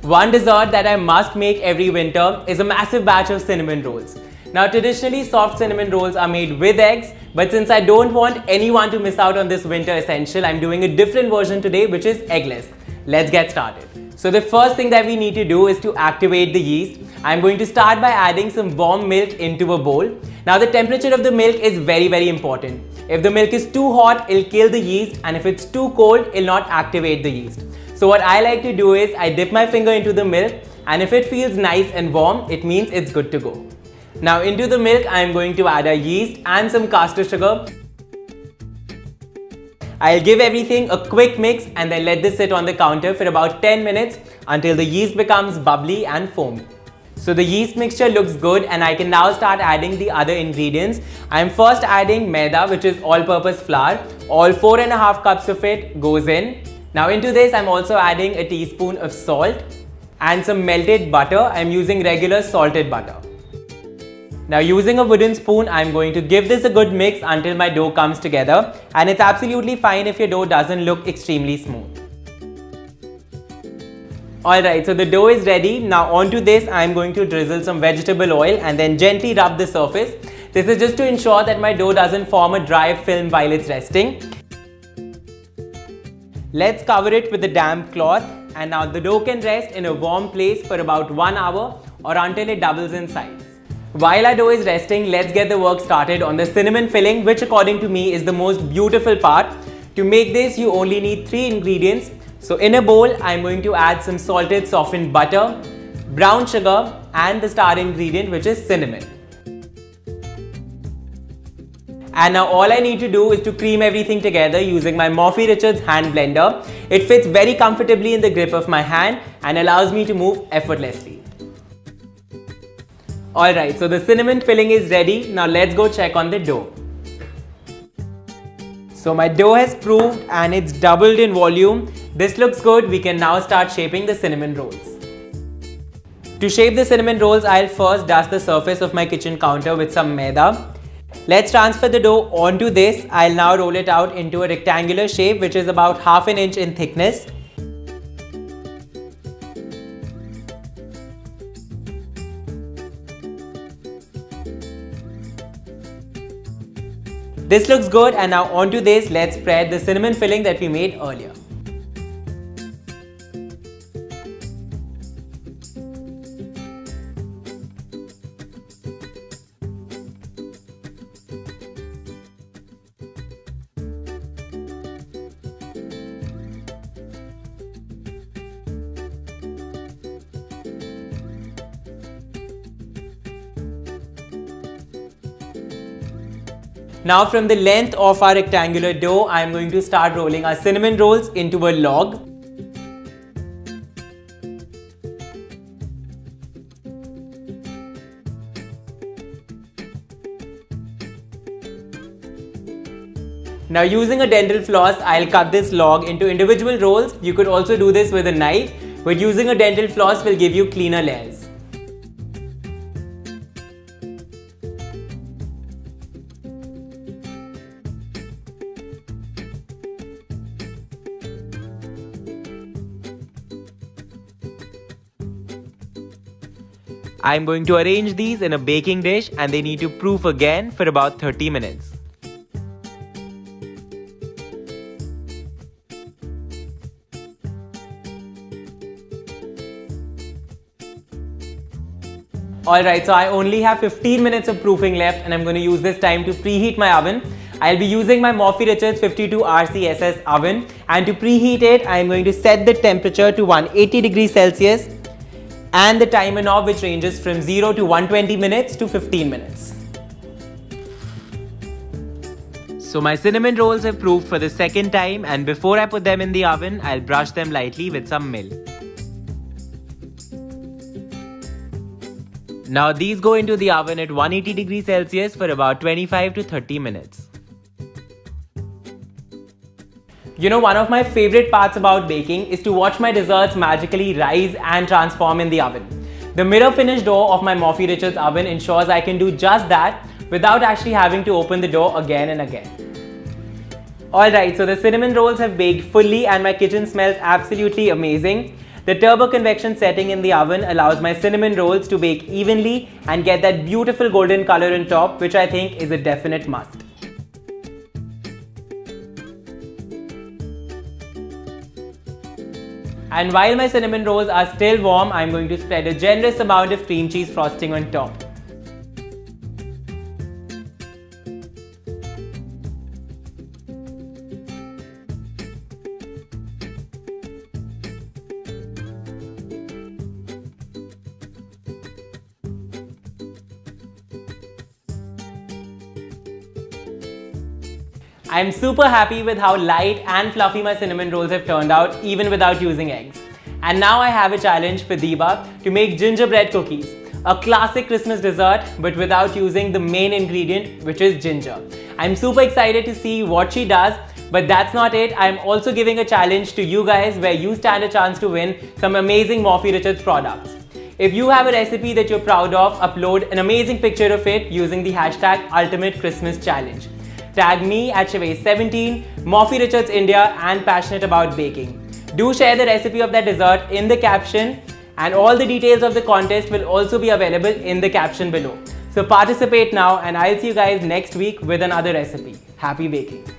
One dessert that I must make every winter is a massive batch of cinnamon rolls. Now traditionally soft cinnamon rolls are made with eggs, but since I don't want anyone to miss out on this winter essential, I'm doing a different version today which is eggless. Let's get started. So the first thing that we need to do is to activate the yeast. I'm going to start by adding some warm milk into a bowl. Now the temperature of the milk is very important. If the milk is too hot, it'll kill the yeast, and if it's too cold, it'll not activate the yeast. So what I like to do is I dip my finger into the milk, and if it feels nice and warm, it means it's good to go. Now into the milk, I'm going to add a yeast and some caster sugar. I'll give everything a quick mix and then let this sit on the counter for about 10 minutes until the yeast becomes bubbly and foamy. So the yeast mixture looks good and I can now start adding the other ingredients. I'm first adding maida, which is all-purpose flour. All 4.5 cups of it goes in. Now into this, I'm also adding a teaspoon of salt and some melted butter. I'm using regular salted butter. Now using a wooden spoon, I'm going to give this a good mix until my dough comes together, and it's absolutely fine if your dough doesn't look extremely smooth. Alright, so the dough is ready. Now onto this, I'm going to drizzle some vegetable oil and then gently rub the surface. This is just to ensure that my dough doesn't form a dry film while it's resting. Let's cover it with a damp cloth, and now the dough can rest in a warm place for about 1 hour or until it doubles in size. While our dough is resting, let's get the work started on the cinnamon filling, which according to me is the most beautiful part. To make this, you only need 3 ingredients. So in a bowl, I'm going to add some salted softened butter, brown sugar, and the star ingredient, which is cinnamon. And now all I need to do is to cream everything together using my Morphy Richards hand blender. It fits very comfortably in the grip of my hand and allows me to move effortlessly. Alright, so the cinnamon filling is ready. Now let's go check on the dough. So my dough has proved and it's doubled in volume. This looks good. We can now start shaping the cinnamon rolls. To shape the cinnamon rolls, I'll first dust the surface of my kitchen counter with some maida. Let's transfer the dough onto this. I'll now roll it out into a rectangular shape which is about ½ an inch in thickness. This looks good, and now onto this, let's spread the cinnamon filling that we made earlier. Now from the length of our rectangular dough, I am going to start rolling our cinnamon rolls into a log. Now using a dental floss, I'll cut this log into individual rolls. You could also do this with a knife, but using a dental floss will give you cleaner layers. I'm going to arrange these in a baking dish, and they need to proof again for about 30 minutes. Alright, so I only have 15 minutes of proofing left, and I'm going to use this time to preheat my oven. I'll be using my Morphy Richards 52RCSS oven, and to preheat it, I'm going to set the temperature to 180 degrees Celsius. And the timer knob, which ranges from 0 to 120 minutes to 15 minutes. So my cinnamon rolls have proofed for the second time, and before I put them in the oven, I'll brush them lightly with some milk. Now these go into the oven at 180 degrees Celsius for about 25 to 30 minutes. You know, one of my favorite parts about baking is to watch my desserts magically rise and transform in the oven. The mirror finish door of my Morphy Richards oven ensures I can do just that without actually having to open the door again and again. Alright, so the cinnamon rolls have baked fully and my kitchen smells absolutely amazing. The turbo convection setting in the oven allows my cinnamon rolls to bake evenly and get that beautiful golden color on top, which I think is a definite must. And while my cinnamon rolls are still warm, I'm going to spread a generous amount of cream cheese frosting on top. I'm super happy with how light and fluffy my cinnamon rolls have turned out even without using eggs. And now I have a challenge for Deepa to make gingerbread cookies, a classic Christmas dessert but without using the main ingredient, which is ginger. I'm super excited to see what she does, but that's not it. I'm also giving a challenge to you guys where you stand a chance to win some amazing Morphy Richards products. If you have a recipe that you're proud of, upload an amazing picture of it using the hashtag Ultimate Christmas Challenge. Tag me at Shivesh17, Morphy Richards India and passionate about baking. Do share the recipe of that dessert in the caption, and all the details of the contest will also be available in the caption below. So participate now, and I'll see you guys next week with another recipe. Happy baking!